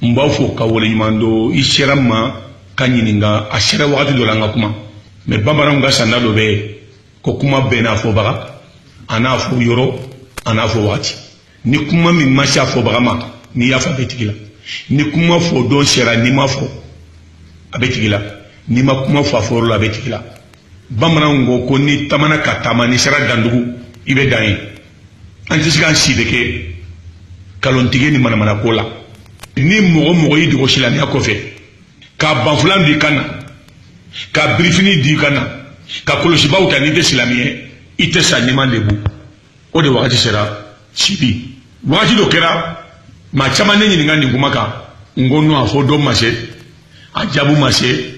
mbafo ka wole nyimando isherama kanyininga ashera wakati dolanga kuma me bambara nga sanda do be ko kuma bena fo baga ana fo yoro ana fo wati ni kuma mi masha fo baga ma ni yafa betigila ni kuma fo don shera ni ma fo abetigila ni ma kuma fo fo la betigila bambara ngo ko ni tamana katama ni shera dandugu ibe dai antisika sibeke kalontige ni mana kola ni mogo yi digo shilani akofe ka banfulan di kana ka brifini di kana ka koloshibaw ta ni de silamiye ite sa ni man lebu o de wakati sera sibi wakati do kera ma chama ne nyinga ni ngumaka ngono afo do mashe ajabu mashe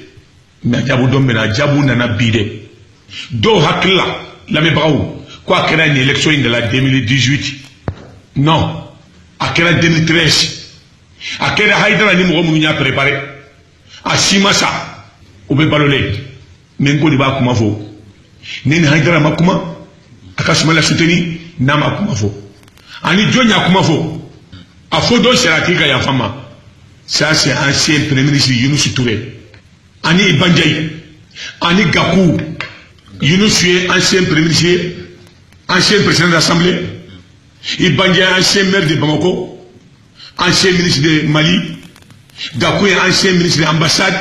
na jabu do mena jabu na bide do hakla la me bawo quoi kera ni élection de la 2018 non akera 2013 akera haidara ni mogo munya préparé asimasa obe balole mengo di ba kuma fo neni haidara makuma akasuma la souteni na makuma fo ani jonya kuma fo afo do seratika ya fama ça c'est ancien premier ministre Younous Touré ani Banjai ani Gakou Younous ancien premier ministre ancien président de l'Assemblée Banjai ancien maire de Bamako ancien ministre de Mali, Gakou est ancien ministre de l'ambassade,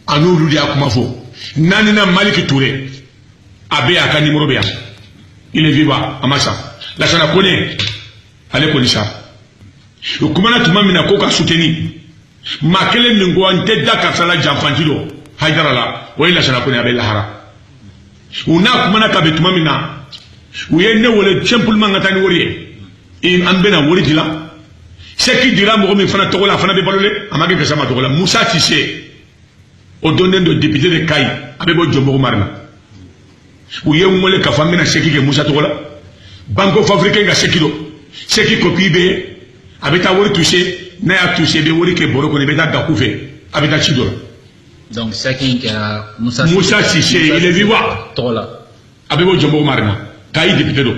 à nous, Loudia Kumafo. Nanina Malik Touré, Abe Aka numéro B. Il est vivant, à Massa. La Sana connaît, allez connaître ça. Le Kumana Toumamina Koka soutenu, Makele Mingo en tête d'Akasala Jamfantilo, Haidarala, oui, la Sana connaît Abel Lahara. Una Kumana Kabe Toumamina, où est né où le simplement Nathan Worier, et Ambena Woridila. Ce qui dira Mourou Fana Togola, Fana de Balole, Amagi Kasama Togola, Moussa Tissé, au donné de député de Kaï, Abebo Djombo Marna. Où y a un mole Kafamina Seki que Moussa Togola, Banco Fabrique Gasekilo, Seki Kopi Be, Abeta Wori touché, Naya touché, Be Wori ke Boroko, Nebeta Gakoufe, Abeta Chidora. Donc Seki Moussa Tissé, il est vivant. Togola. Abebo Djombo Marna, Kaï député do.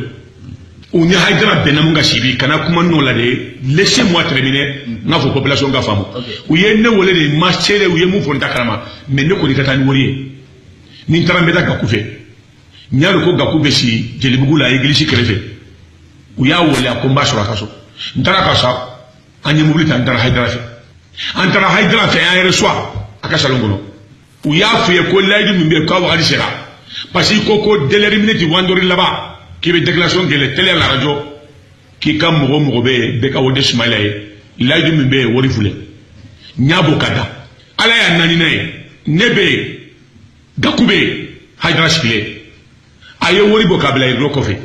On y a Haïdra Benamunga Sibi, Kanakuma Nolade, laissez-moi terminer, n'a vos populations Gafamo. Où y a une volée de marcher, où y a mou Fontakarama, mais ne connaît pas Nourie. Nintarambeda Gakoufe. Nyaroko Gakoube si, Jelibou la église créée. Où y a où a combat sur la casso. Ntarakasa, Anyamoulita, Antara Haïdra. Antara Haïdra fait un reçoit, à Kassalongono. Où y a fait que l'aide de Mbeka Alisera. Parce que Koko délérimine du Wandori là-bas. Qui veut déclaration que les télé à la radio qui comme Mourombe Beka Wode Smaïlaye l'aide de Mbe Worifule Nyabo Kada Alaya Nanine Nebe Gakoube Haïdra Spile Aye Woribo Kabla Rokofe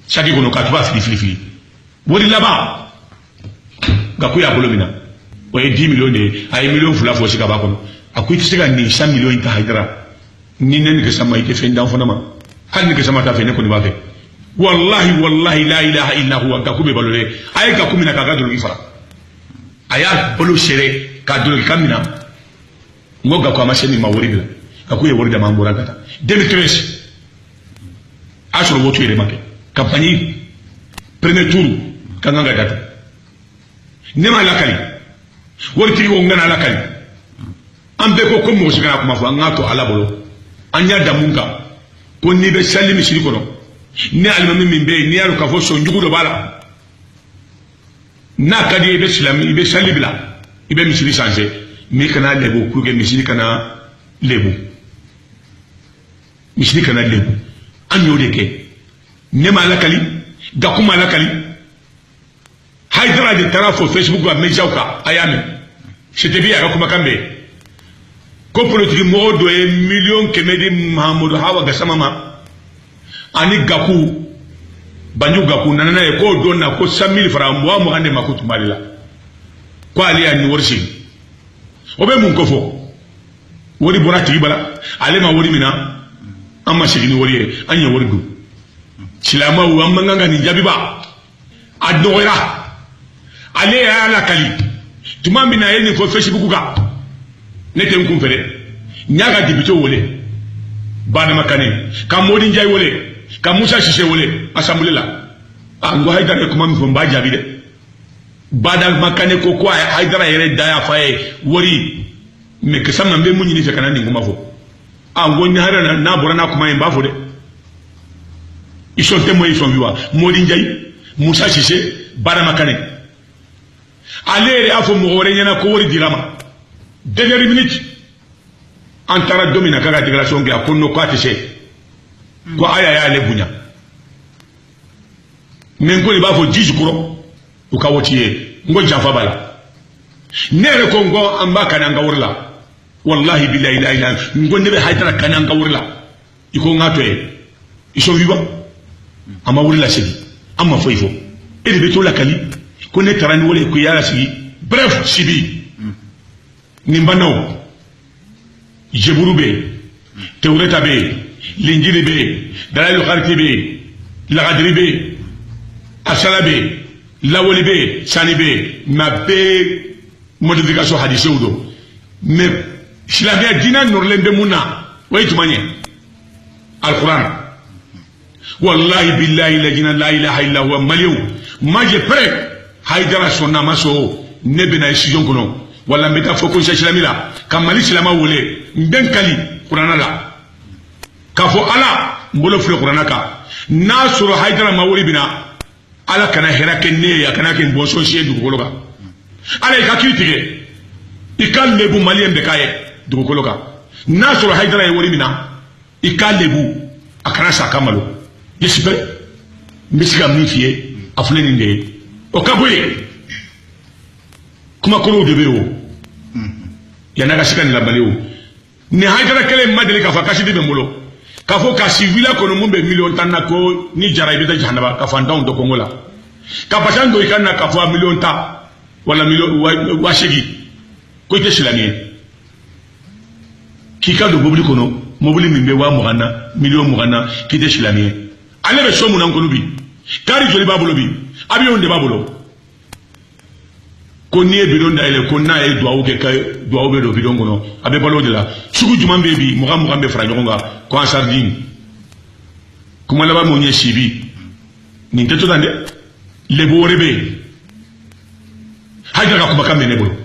Chaki Gono Katuba Fili Wori là-bas Gakou Bolomina Oye 10 millions de Aye millions Fula Fosi Kabakono Akou Tisega ni 100 millions Ita Haïdra Ninen que ça m'a été fait d'enfant hal ni kesama ta fe ne ko ni ba fe wallahi la ilaha illa huwa Gakoube balole ay Gakou mina ka gadulu ifara aya bolu sere ka dulu kamina ngo Gakou amasheni mawori bila Gakou ye wori da mambura gata 2013 asoro wotu ere make campagne premier tour kanganga gata nema lakali wori tiri wo ngana lakali ambe ko mo sigana kuma fo ngato ala bolo anya damunga ko ni be salli misiri kono ni almami min be ni yaru ka fo so njugo do bala na kadi be islami be salli bila ibe misiri changer mi kana lebu ku ge misiri kana lebu anyo de ke ne malakali Gakou malakali Haïdra de tarafo Facebook wa mejauka ayami c'était bien Gakou makambe ko politique modo e million kemedi Mahamadou Hawa Gassamama ani Gakou banyu Gakou nanana e ko donna ko 100,000 francs mo mo ande makutu malila ko ali ani worsi obe mun ko fo wori borati bala ale ma wori mina amma sigini wori anya wori du silama wa manganga ni jabiba adoira ale ya la kali tumambi na yeni fo Facebook ka nete nkum fere nyaga dibito wole bana makane ka modi njay wole ka Moussa Cissé wole assemblée la ango Haïdara ko mami fo mba jabi de bada makane ko kwa haidara yere daya faye wori me kasa mambe munyi ni fekana ni ngoma fo ngoni hara na bora na kuma yimba fo de ils sont témoins ils sont vivants Modi Ndiaye Moussa Cissé bada makane ale afo mo wore nyana ko wori dirama dernière minute antara domina kaga déclaration ga konno ko atese ko aya ya le bunya men ko ba fo jiji kuro ukawotiye ngo jafa bala nere ko ngo amba kana ngawurla wallahi billahi la ilaha ngo nebe haytara kana ngawurla iko ngatoe iso viva ama wurla sigi ama foifo ede beto la kali ko ne tarani wole ko yara sigi bref sibi nimbano jeburube tewreta be linjili be dalal kharti be lagadri be asala be lawoli be sani be ma be modification hadise udo mais silamia dina norlende muna waitu manye alquran wallahi billahi la ilaha illa huwa maliu maje pre haidara sonna maso nebena isijon kono wala mbeta foko islamila kamali islama wole mbenkali qur'ana la kafo ala mbolo fule qur'ana ka nasuru haidara mawoli bina ala kana hera kenne ya kana ken bonso shedu koloka ala ikakirtige ikallebu malien de kaye du koloka nasuru haidara wori mina ikallebu akana sakamalo yesibe misika mifie afuleni nde okaboye kuma kolo de bewo yanaka sikani la baleo ni haidara kele madele ka fakashidi be mbolo kafo kasi vila kono mumbe million tanna ko ni jara ibita jahanaba ka fandaw do kongola ka pasando ikanna ka fo million ta wala million wa shegi ko te silami ki ka do bobli kono mobli mimbe wa mugana million mugana ki te silami ale be somu nan kono bi kari joli babulo bi abi on de babulo ko ni e bidon da ele ko na e do awke kay do awbe do bidon kono abe balo de la sugu juma be bi mugam be fra jonga ko en sardine kuma la ba mo nyeshi bi ni teto dande le bo rebe haja ka kuma kamene bolo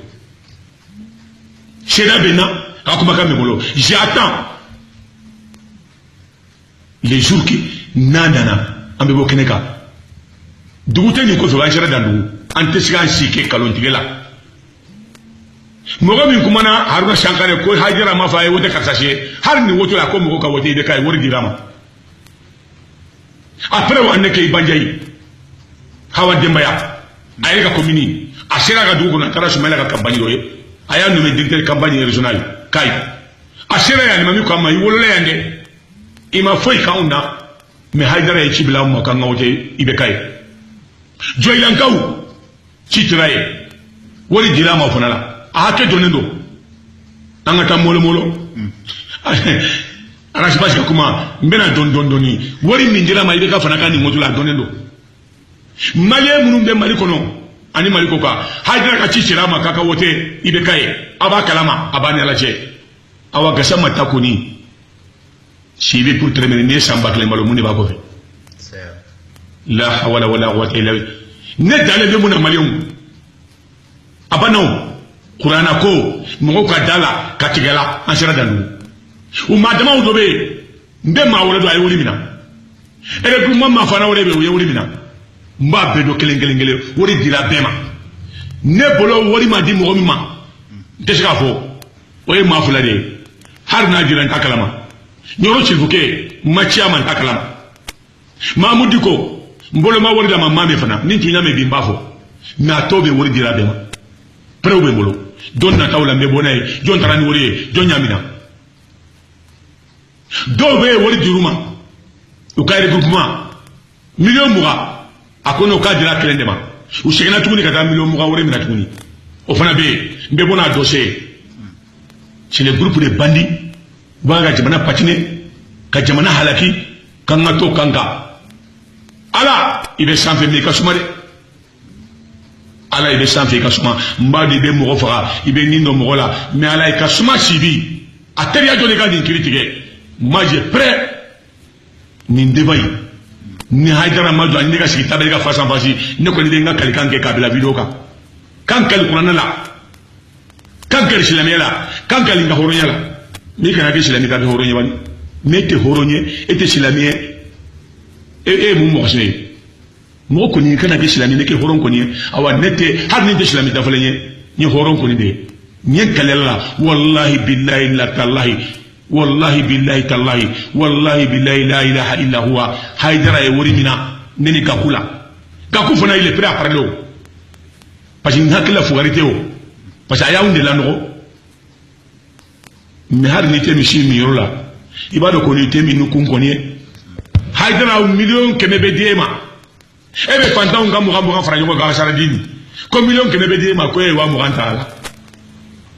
cela bena ka kuma kamene bolo j'attends les jours qui nandana ambe bo keneka dugute ni ko so ba jara dandu ante sigan sike kalon tigela mogo min kumana haruna shankare ko hajira ma fa wote karsashe har ni woto la ko mogo ka wote de kay wori dirama après wa anneke ibanjay hawa dembaya ayega komini asira ga dugo na kara shumela ka campagne doye aya no me directeur campagne régionale kay asira ya ni mami ko ma yiwolo yande ima foi kauna me haidara e chibila mo ka ngote ibe kay joyankaw Chitraye, wali dirama fonala. Ahake donendo. Angata molo molo. Arashibashi kakuma mbena doni. Wali mindirama ibeka fanaka ni motula donendo. Male munumbe malikono. Ani malikoka. Haidra kachishirama kaka wote ibekaye. Aba kalama abani alache. Awa gasama takuni. Shibi pour terminer samba klembalo muni bakofe. La hawala wala quwwata illa billah. Ne dale be muna malion abano qur'ana ko mo ko dala katigala ansira dalu o madama o dobe nde ma wala do ay woli mina ere du mamma fana wala be woli mina mba be do kelengele wori dira bema ne bolo wori ma di mo mi ma deska fo o e ma fula de har na jiran takalama nyoro chifuke ma chairman takalama mamudiko mbolo ma wori da mamma me fana ni tinya me bimbafo na tobe wori dira bema prewbe mbolo don na tawla me bonay don tarani wori don nyamina dobe wori diruma o kayre groupement million muga akono ka dira klendema o shegna tuguni kata million muga wori mina tuguni o fana be mbe bona dossier c'est le groupe de bandits baga jamana patine ka jamana halaki kanga to kanga ala ibe sanfe me kasuma de ala ibe sanfe kasuma mbadi be mo fara ibe nindo mo la mais ala kasuma sibi atelier de ga din critique moi je prêt ni ndevai ni haidara majo ni ga sita be ga face en face ne ko ni nga kalikanke kabila video ka kan kal qur'ana la kan kal islamiyya la kan kal nga horonya la mi kana ke islamiyya ka horonya bani mete horonye ete islamiyya mu mo sey mo ko ni kana ke islamiyya ke horon ko ni awa nete har ni de islamiyya da falenye ni horon ko ni de ni kalella wallahi billahi la tallahi wallahi billahi tallahi wallahi billahi la ilaha illa huwa haydara e wori mina neni kakula kakufuna il est prêt à parler parce que hakila fugarité o parce que aya unde la no mais har ni temi shi mi yola ibado ko ni temi nu kun konye haydara million kemebe diema ebe fantan ngamu ngamu fara nyoko ga saradini ko million kemebe diema ko e wa mu rantala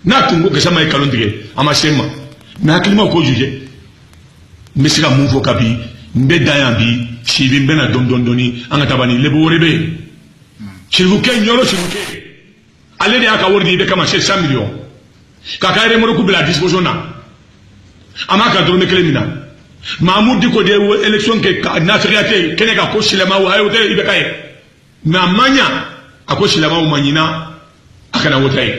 na tungo ke sama e kalondige ama sema na hakilima ko juge mesika mun fo kabi mbe dayan bi sibi mbe na dondoni anga tabani lebo rebe chiruke nyoro chiruke ale de aka wordi be kama 600 millions kaka ere moro kubila disposition na amaka drone kelemina mahmoud diko de election ke na feriate kene ka ko silama wa ayo de ibe kaye na manya ako silama o manyina akana wotai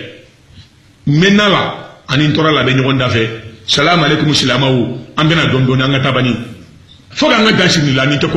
menala ani ntora la be nyogonda fe salam alaikum silama o ambena dondoni anga tabani foga nga dashini la ni to